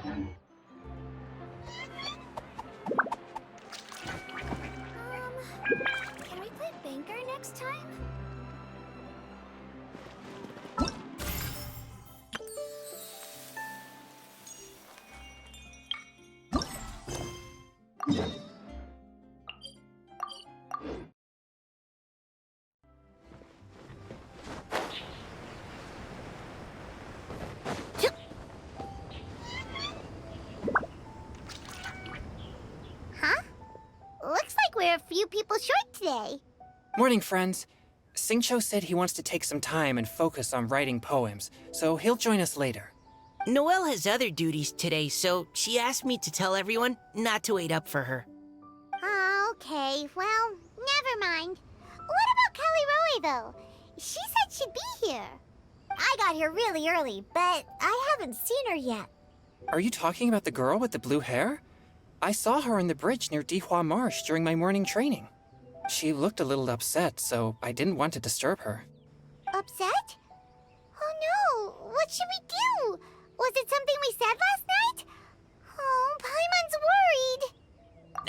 Can we play banker next time? Huh? Looks like we're a few people short today. Morning, friends. Singcho said he wants to take some time and focus on writing poems, so he'll join us later. Noelle has other duties today, so she asked me to tell everyone not to wait up for her. Oh, okay. Well, never mind. What about Kelly Roy, though? She said she'd be here. I got here really early, but I haven't seen her yet. Are you talking about the girl with the blue hair? I saw her on the bridge near Dihua Marsh during my morning training. She looked a little upset, so I didn't want to disturb her. Upset? Oh no! What should we do? Was it something we said last night? Oh, Paimon's worried.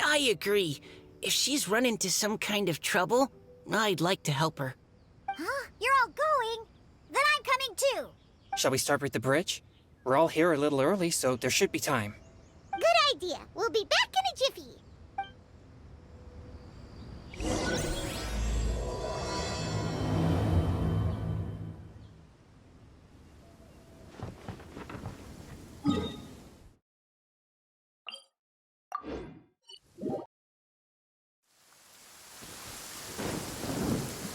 I agree. If she's run into some kind of trouble, I'd like to help her. Huh? You're all going? Then I'm coming too. Shall we start with the bridge? We're all here a little early, so there should be time. Good idea. We'll be back in a jiffy.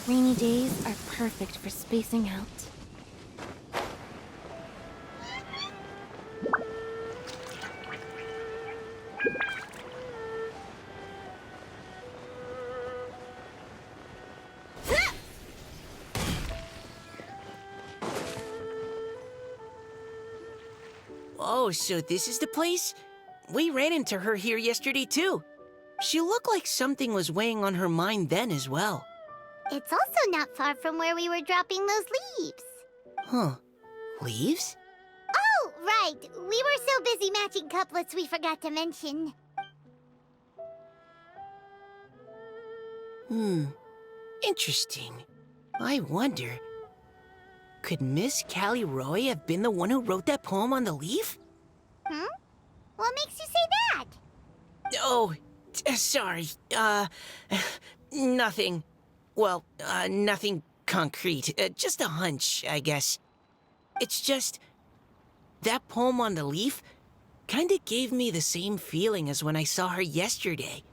Rainy days are perfect for spacing out. Oh, so this is the place? We ran into her here yesterday, too. She looked like something was weighing on her mind then as well. It's also not far from where we were dropping those leaves. Huh. Leaves? Oh, right. We were so busy matching couplets we forgot to mention. Interesting. I wonder, could Miss Callie Roy have been the one who wrote that poem on the leaf? What makes you say that? Oh, sorry. Nothing. Well, nothing concrete. Just a hunch, I guess. It's just, that poem on the leaf kinda gave me the same feeling as when I saw her yesterday.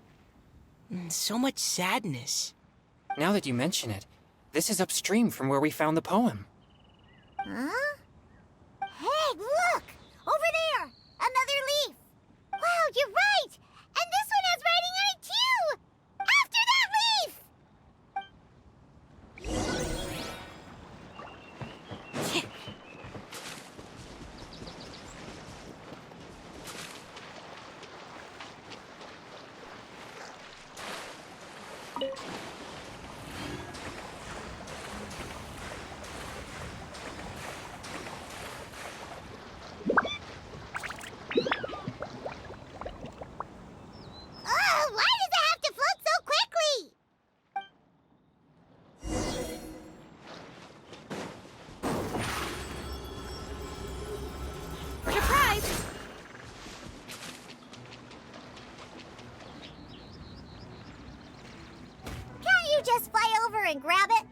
So much sadness. Now that you mention it, this is upstream from where we found the poem. Huh? Hey, look! Over there! Another leaf! Wow, you're right! And this one has writing on it too! After that leaf! Why does it have to float so quickly? Surprise! Can't you just fly over and grab it?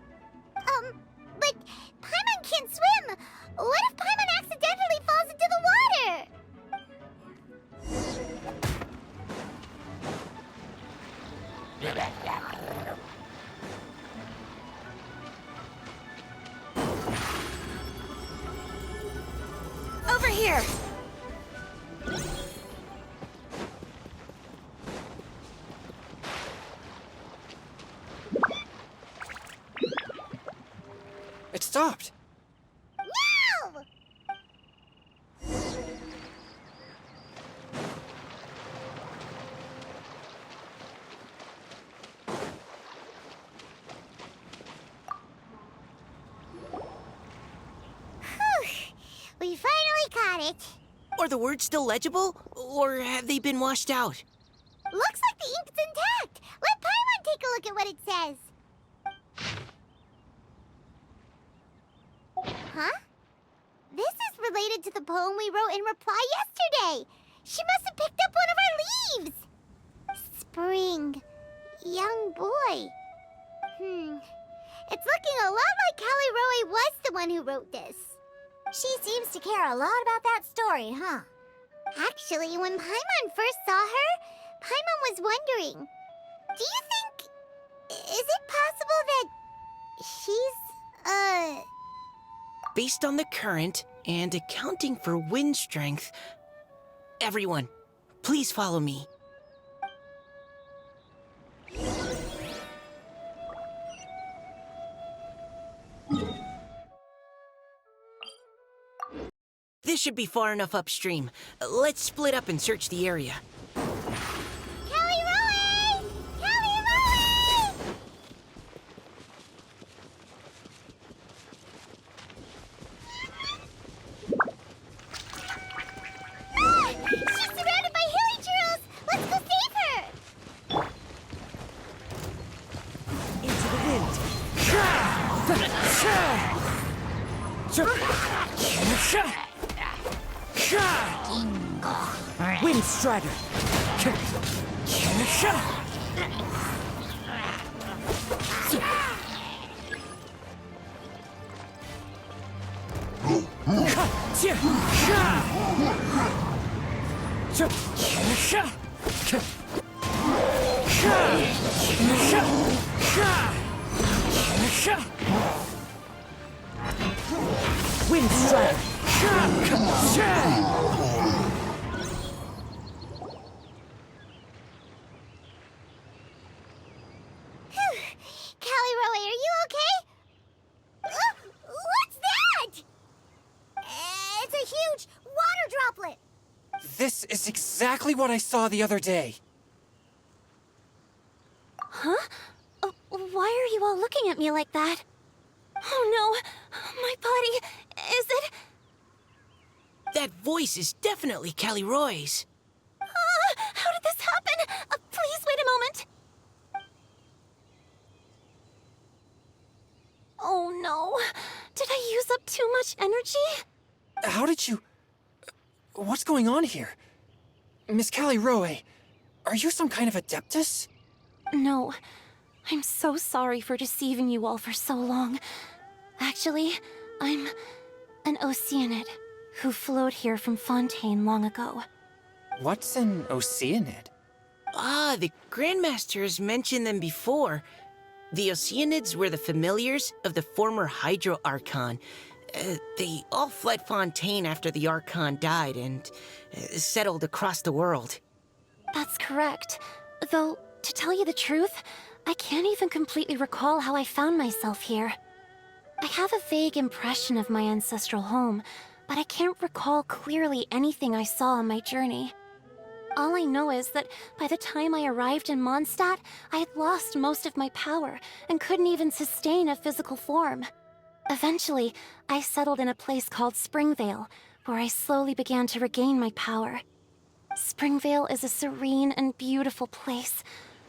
But Paimon can't swim! What if Paimon accidentally falls into the water? Over here! It stopped! No! Whew, we finally caught it. Are the words still legible, or have they been washed out? Looks like the ink's intact. Let Paimon take a look at what it says. Huh? This is related to the poem we wrote in reply yesterday. She must have picked up one of our leaves. Spring. Young boy. It's looking a lot like Callie Roe was the one who wrote this. She seems to care a lot about that story, huh? Actually, when Paimon first saw her, Paimon was wondering, do you think... is it possible that she's, Based on the current and accounting for wind strength, everyone, please follow me. This should be far enough upstream. Let's split up and search the area. Callie Roe! Callie Roe! Ah! She's surrounded by hilly churls! Let's go save her! Into the wind. Wind Strider. Wind Strider. Callie Roe, are you okay? What's that? It's a huge water droplet. This is exactly what I saw the other day. Huh? Why are you all looking at me like that? Oh no, my body, is it? That voice is definitely Callie Roy's. How did this happen? Please wait a moment. Oh no, did I use up too much energy? How did you... What's going on here? Miss Callie Roe, are you some kind of adeptus? No, I'm so sorry for deceiving you all for so long. Actually, I'm an Oceanid who flowed here from Fontaine long ago. What's an Oceanid? Ah, the Grandmasters mentioned them before. The Oceanids were the familiars of the former Hydro Archon. They all fled Fontaine after the Archon died and settled across the world. That's correct. Though, to tell you the truth, I can't even completely recall how I found myself here. I have a vague impression of my ancestral home, but I can't recall clearly anything I saw on my journey. All I know is that by the time I arrived in Mondstadt, I had lost most of my power and couldn't even sustain a physical form. Eventually, I settled in a place called Springvale, where I slowly began to regain my power. Springvale is a serene and beautiful place.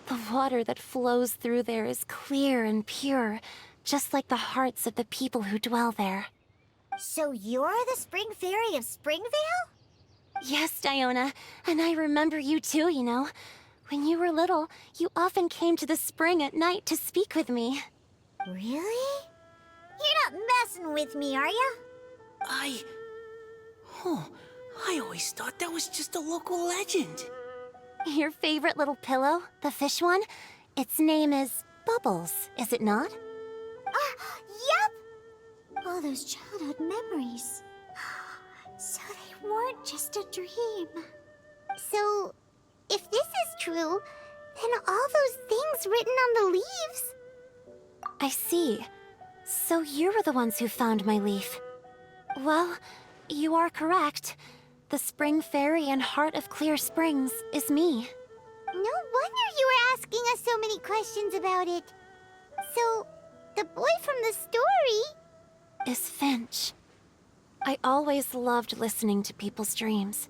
The water that flows through there is clear and pure, just like the hearts of the people who dwell there. So you're the Spring Fairy of Springvale? Yes, Diona, and I remember you too, you know. When you were little, you often came to the spring at night to speak with me. Really? You're not messing with me, are ya? I always thought that was just a local legend. Your favorite little pillow, the fish one? Its name is Bubbles, is it not? Yep! All those childhood memories. So they weren't just a dream. So, if this is true, then all those things written on the leaves... I see. So you were the ones who found my leaf. Well, you are correct. The Spring Fairy and Heart of Clear Springs is me. No wonder you were asking us so many questions about it. So, the boy from the story... Is Finch. I always loved listening to people's dreams,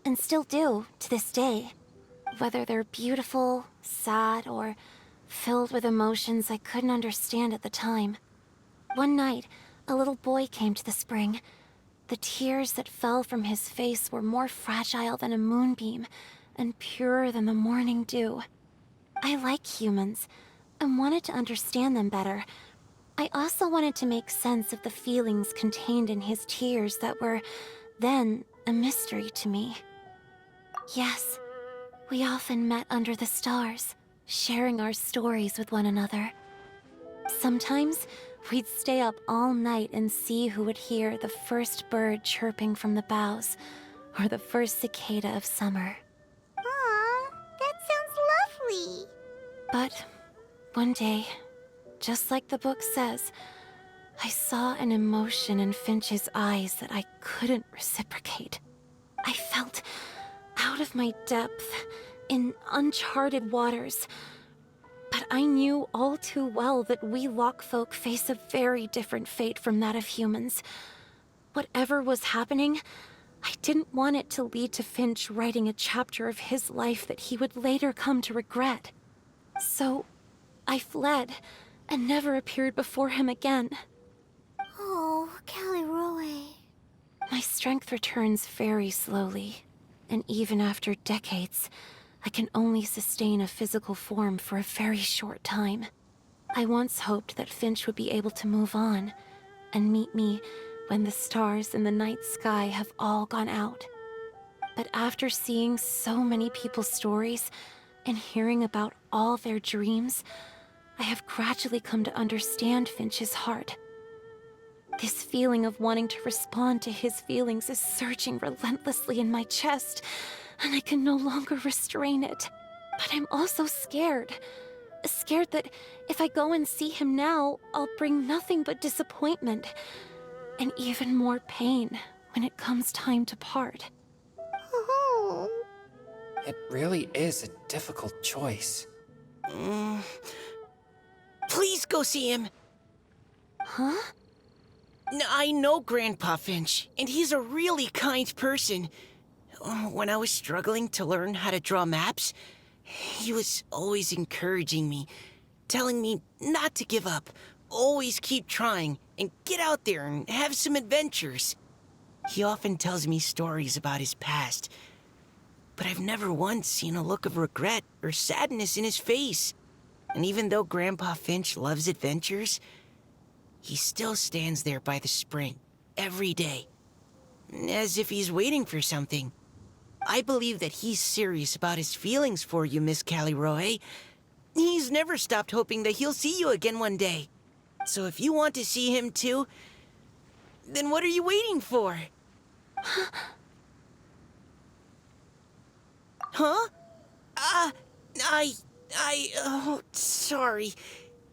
and still do to this day. Whether they're beautiful, sad, or filled with emotions I couldn't understand at the time. One night, a little boy came to the spring. The tears that fell from his face were more fragile than a moonbeam, and purer than the morning dew. I like humans, and wanted to understand them better. I also wanted to make sense of the feelings contained in his tears that were, then, a mystery to me. Yes, we often met under the stars, sharing our stories with one another. Sometimes, we'd stay up all night and see who would hear the first bird chirping from the boughs, or the first cicada of summer. Aw, that sounds lovely. But one day, just like the book says, I saw an emotion in Finch's eyes that I couldn't reciprocate. I felt out of my depth, in uncharted waters. But I knew all too well that we Lockfolk face a very different fate from that of humans. Whatever was happening, I didn't want it to lead to Finch writing a chapter of his life that he would later come to regret. So, I fled, and never appeared before him again. Oh, Callie Roy. My strength returns very slowly, and even after decades, I can only sustain a physical form for a very short time. I once hoped that Finch would be able to move on, and meet me when the stars in the night sky have all gone out. But after seeing so many people's stories, and hearing about all their dreams, I have gradually come to understand Finch's heart. This feeling of wanting to respond to his feelings is surging relentlessly in my chest, and I can no longer restrain it. But I'm also scared. Scared that if I go and see him now, I'll bring nothing but disappointment, and even more pain when it comes time to part. Oh. It really is a difficult choice. Please go see him. Huh? I know Grandpa Finch, and he's a really kind person. When I was struggling to learn how to draw maps, he was always encouraging me, telling me not to give up, always keep trying, and get out there and have some adventures. He often tells me stories about his past, but I've never once seen a look of regret or sadness in his face. And even though Grandpa Finch loves adventures, he still stands there by the spring, every day, as if he's waiting for something. I believe that he's serious about his feelings for you, Miss Callie Roy. He's never stopped hoping that he'll see you again one day. So if you want to see him too, then what are you waiting for? Huh? Oh, sorry.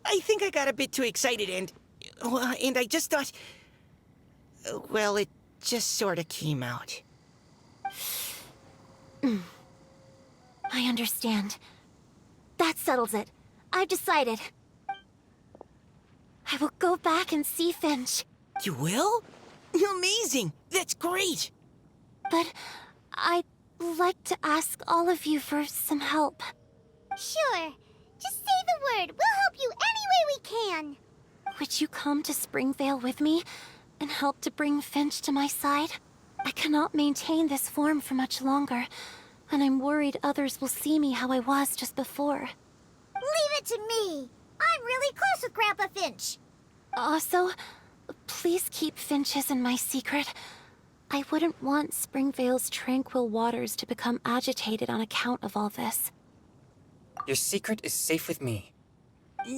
I think I got a bit too excited and I just thought, well, it just sort of came out. I understand. That settles it. I've decided. I will go back and see Finch. You will? Amazing! That's great! But I'd like to ask all of you for some help. Sure. Just say the word. We'll help you any way we can. Would you come to Springvale with me and help to bring Finch to my side? I cannot maintain this form for much longer, and I'm worried others will see me how I was just before. Leave it to me. I'm really close with Grandpa Finch. Also, please keep Finch's in my secret. I wouldn't want Springvale's tranquil waters to become agitated on account of all this. Your secret is safe with me.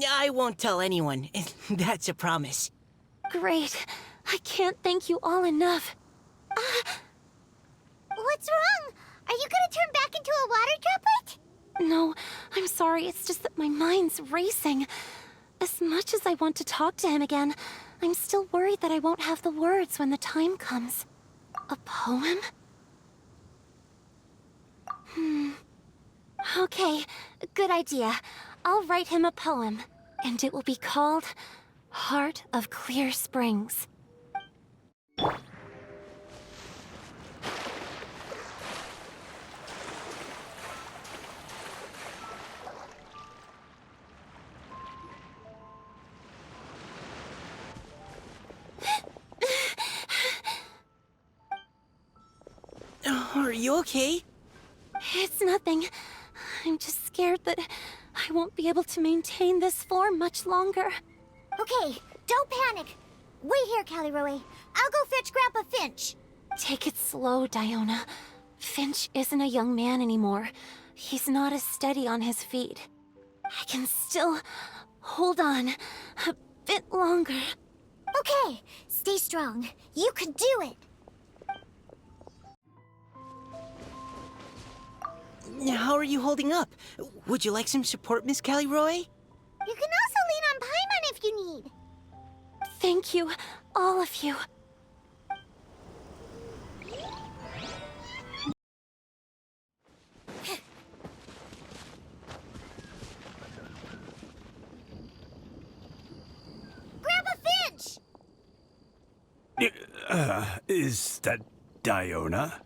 I won't tell anyone. That's a promise. Great. I can't thank you all enough. What's wrong? Are you gonna turn back into a water droplet? No, I'm sorry. It's just that my mind's racing. As much as I want to talk to him again, I'm still worried that I won't have the words when the time comes. A poem? Okay, good idea. I'll write him a poem, and it will be called Heart of Clear Springs. Are you okay? It's nothing. I'm just scared that I won't be able to maintain this form much longer. Okay, don't panic. Wait here, Callie Roe. I'll go fetch Grandpa Finch. Take it slow, Diona. Finch isn't a young man anymore. He's not as steady on his feet. I can still hold on a bit longer. Okay, stay strong. You can do it. How are you holding up? Would you like some support, Miss Callie Roy? You can also lean on Paimon if you need. Thank you, all of you. Grandpa Finch! Is that Diona?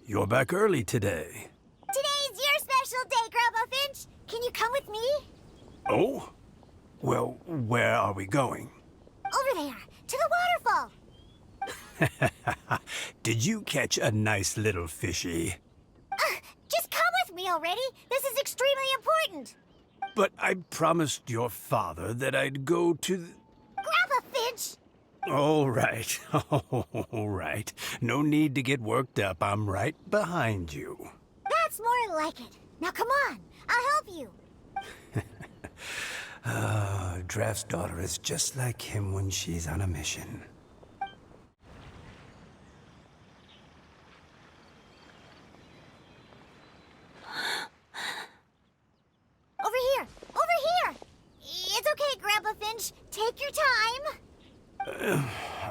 You're back early today. Today's your special day, Grandpa Finch. Can you come with me? Oh? Well, where are we going? Over there, to the waterfall. Did you catch a nice little fishy? Just come with me already. This is extremely important. But I promised your father that I'd go to the... Grandpa Finch! All right, all right. No need to get worked up. I'm right behind you. That's more like it. Now come on, I'll help you. Draft's daughter is just like him when she's on a mission. Over here! Over here! It's okay, Grandpa Finch. Take your time.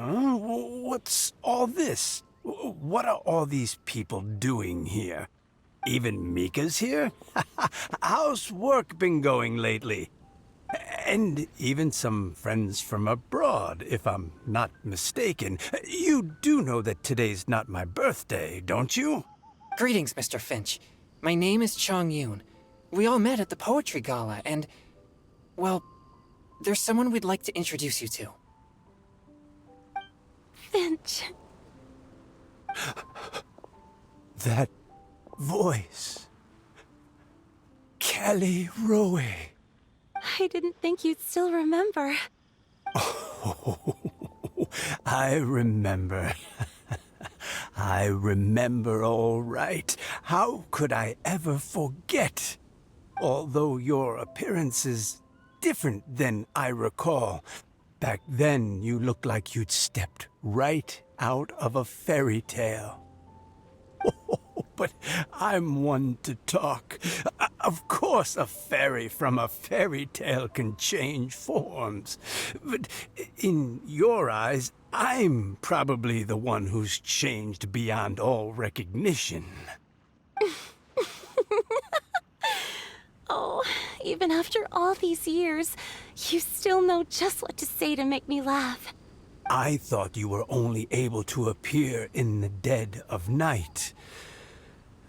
What's all this? What are all these people doing here? Even Mika's here? How's work been going lately? And even some friends from abroad, if I'm not mistaken. You do know that today's not my birthday, don't you? Greetings, Mr. Finch. My name is Chong Yoon. We all met at the poetry gala, and... well, there's someone we'd like to introduce you to. Finch. That voice. Callie Roe. I didn't think you'd still remember. Oh, I remember. I remember all right. How could I ever forget? Although your appearance is different than I recall. Back then, you looked like you'd stepped right out of a fairy tale. Oh, but I'm one to talk. Of course, a fairy from a fairy tale can change forms. But in your eyes, I'm probably the one who's changed beyond all recognition. Oh, even after all these years, you still know just what to say to make me laugh. I thought you were only able to appear in the dead of night.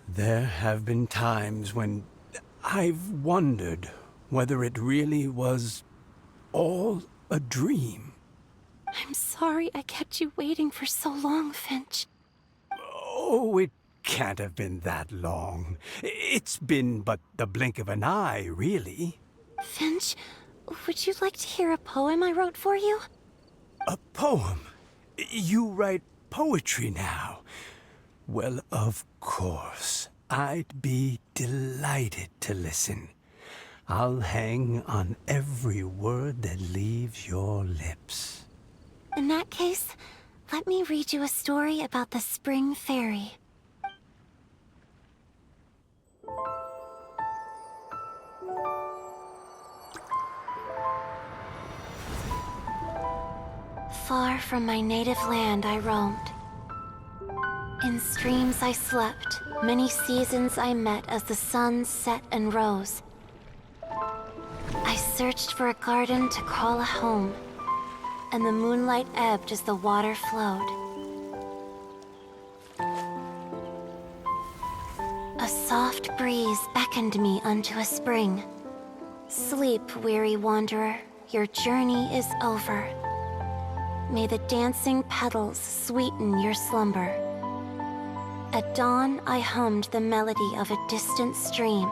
There have been times when I've wondered whether it really was all a dream. I'm sorry I kept you waiting for so long, Finch. Oh, it can't have been that long. It's been but the blink of an eye, really. Finch, would you like to hear a poem I wrote for you? A poem? You write poetry now? Well, of course. I'd be delighted to listen. I'll hang on every word that leaves your lips. In that case, let me read you a story about the Spring Fairy. Far from my native land I roamed. In streams I slept, many seasons I met as the sun set and rose. I searched for a garden to call a home, and the moonlight ebbed as the water flowed. A soft breeze beckoned me unto a spring. Sleep, weary wanderer, your journey is over. May the dancing petals sweeten your slumber. At dawn, I hummed the melody of a distant stream,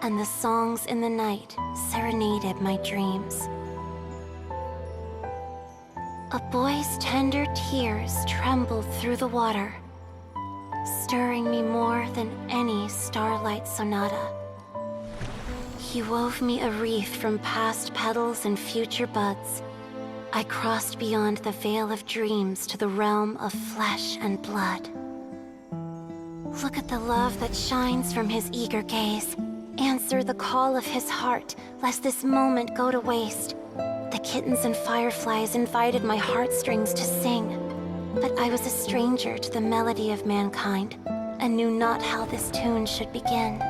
and the songs in the night serenaded my dreams. A boy's tender tears trembled through the water, stirring me more than any starlight sonata. He wove me a wreath from past petals and future buds. I crossed beyond the veil of dreams to the realm of flesh and blood. Look at the love that shines from his eager gaze. Answer the call of his heart, lest this moment go to waste. The kittens and fireflies invited my heartstrings to sing, but I was a stranger to the melody of mankind, and knew not how this tune should begin.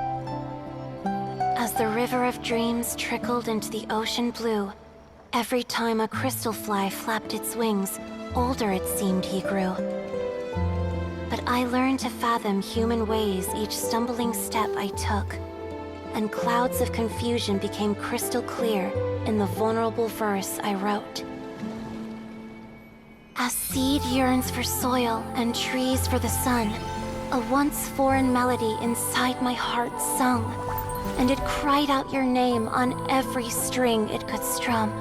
As the river of dreams trickled into the ocean blue, every time a crystal fly flapped its wings, older it seemed he grew. But I learned to fathom human ways each stumbling step I took, and clouds of confusion became crystal clear in the vulnerable verse I wrote. As seed yearns for soil and trees for the sun, a once foreign melody inside my heart sung, and it cried out your name on every string it could strum.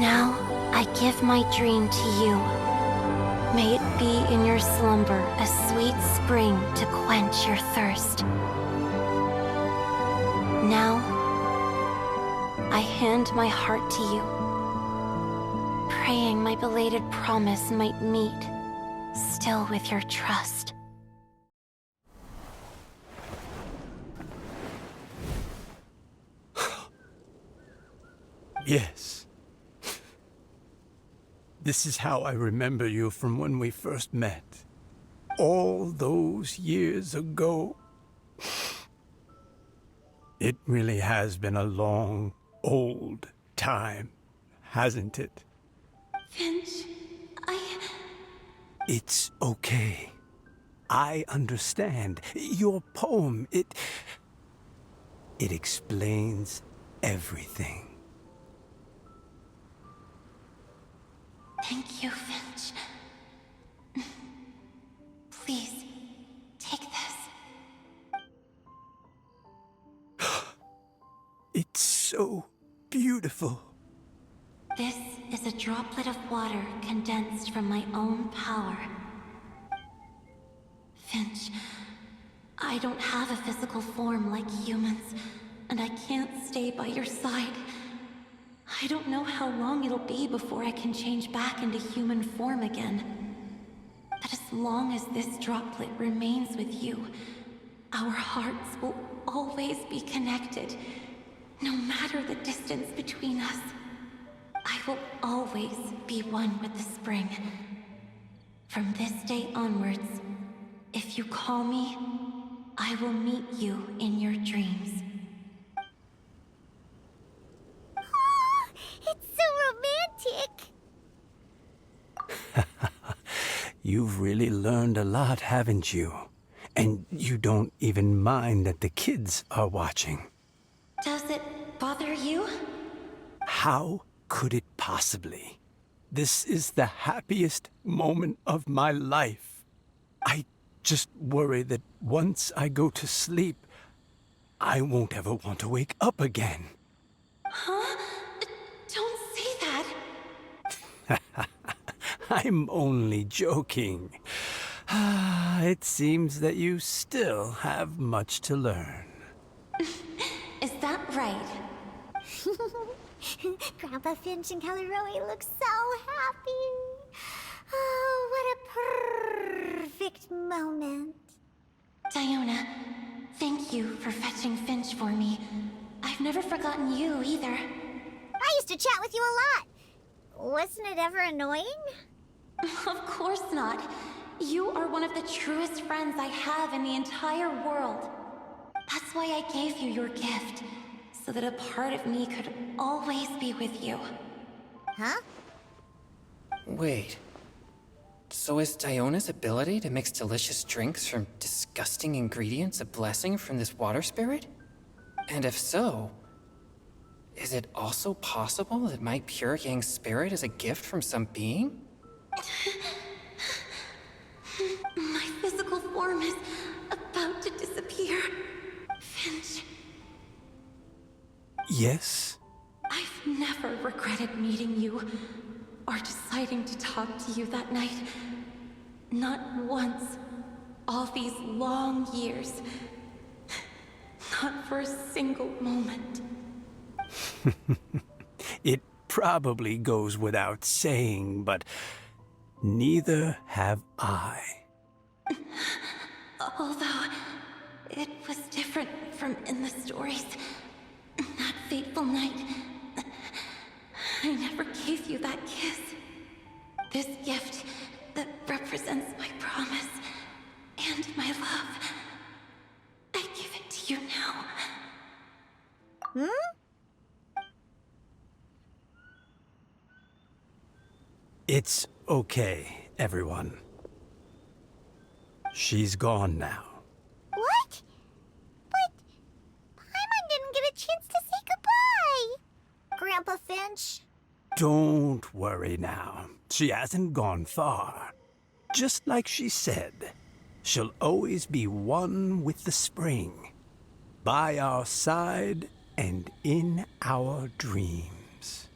Now I give my dream to you. May it be in your slumber a sweet spring to quench your thirst. Now, I hand my heart to you, praying my belated promise might meet, still with your trust. Yes. This is how I remember you from when we first met. All those years ago. It really has been a long, old time, hasn't it? Finch, It's okay. I understand. Your poem, it explains everything. Thank you, Finch. Please, take this. It's so beautiful. This is a droplet of water condensed from my own power. Finch, I don't have a physical form like humans, and I can't stay by your side. I don't know how long it'll be before I can change back into human form again. But as long as this droplet remains with you, our hearts will always be connected, no matter the distance between us. I will always be one with the spring. From this day onwards, if you call me, I will meet you in your dreams. Oh, it's so romantic. You've really learned a lot, haven't you? And you don't even mind that the kids are watching. Does it bother you? How could it possibly? This is the happiest moment of my life. I just worry that once I go to sleep, I won't ever want to wake up again. Huh? Don't say that. I'm only joking. It seems that you still have much to learn. Is that right? Grandpa Finch and Kelly Rowie look so happy. Oh, what a perfect moment. Diona, thank you for fetching Finch for me. I've never forgotten you either. I used to chat with you a lot. Wasn't it ever annoying? Of course not. You are one of the truest friends I have in the entire world. That's why I gave you your gift, so that a part of me could always be with you. Huh? Wait. So is Diona's ability to mix delicious drinks from disgusting ingredients a blessing from this water spirit? And if so, is it also possible that my pure yang spirit is a gift from some being? Yes? I've never regretted meeting you or deciding to talk to you that night. Not once. All these long years. Not for a single moment. It probably goes without saying, but neither have I. Although, it was different from in the stories. That fateful night, I never gave you that kiss. This gift that represents my promise and my love. I give it to you now. It's okay, everyone. She's gone now. What? But Paimon didn't get a chance to say goodbye. Grandpa Finch? Don't worry now. She hasn't gone far. Just like she said, she'll always be one with the spring. By our side and in our dreams.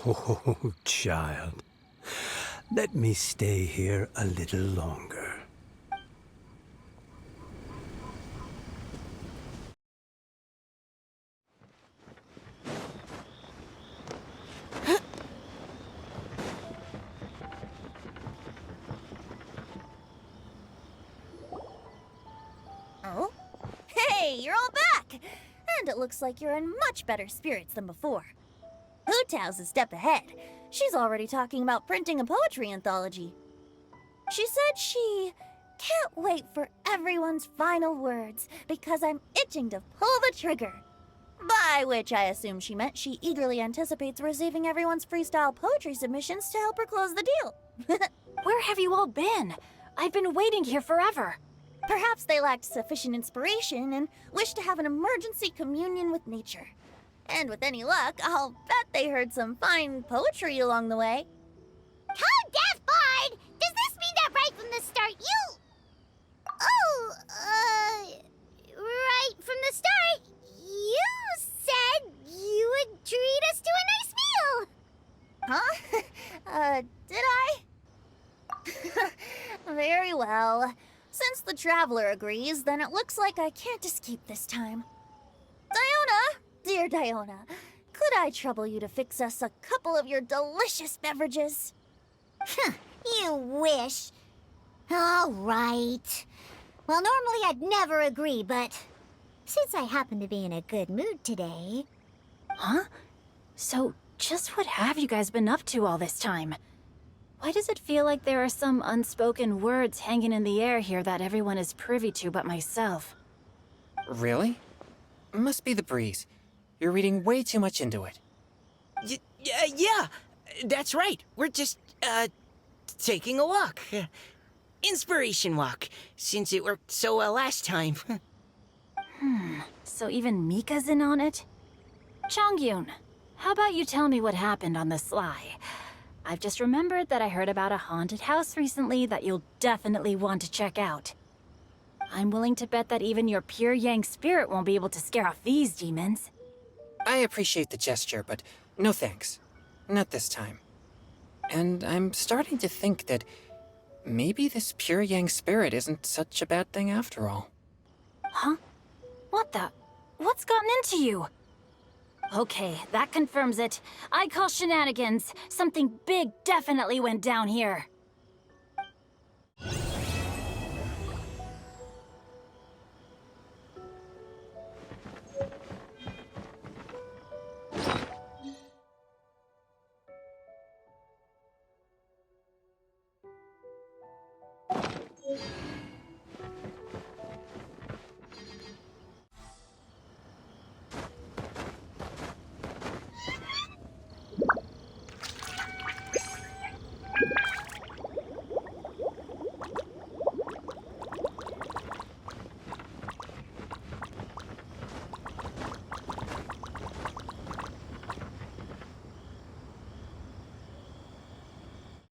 Oh, child. Let me stay here a little longer. Oh? Hey, you're all back! And it looks like you're in much better spirits than before. Hu Tao's a step ahead. She's already talking about printing a poetry anthology. She said she can't wait for everyone's final words because I'm itching to pull the trigger. By which I assume she meant she eagerly anticipates receiving everyone's freestyle poetry submissions to help her close the deal. Where have you all been? I've been waiting here forever. Perhaps they lacked sufficient inspiration and wished to have an emergency communion with nature. And with any luck, I'll bet they heard some fine poetry along the way. Code Death Bard! Does this mean that right from the start you... Oh, right from the start, you said you would treat us to a nice meal! Huh? Did I? Very well. Since the Traveler agrees, then it looks like I can't escape this time. Diona! Dear Diona, could I trouble you to fix us a couple of your delicious beverages? You wish. All right. Well, normally I'd never agree, but since I happen to be in a good mood today... Huh? So, just what have you guys been up to all this time? Why does it feel like there are some unspoken words hanging in the air here that everyone is privy to but myself? Really? Must be the breeze. You're reading way too much into it. Yeah, that's right. We're just, taking a walk. Inspiration walk, since it worked so well last time. So even Mika's in on it? Chongyun, how about you tell me what happened on the sly? I've just remembered that I heard about a haunted house recently that you'll definitely want to check out. I'm willing to bet that even your pure Yang spirit won't be able to scare off these demons. I appreciate the gesture, but no thanks. Not this time. And I'm starting to think that maybe this pure Yang spirit isn't such a bad thing after all. Huh? What the? What's gotten into you? Okay, that confirms it. I call shenanigans. Something big definitely went down here.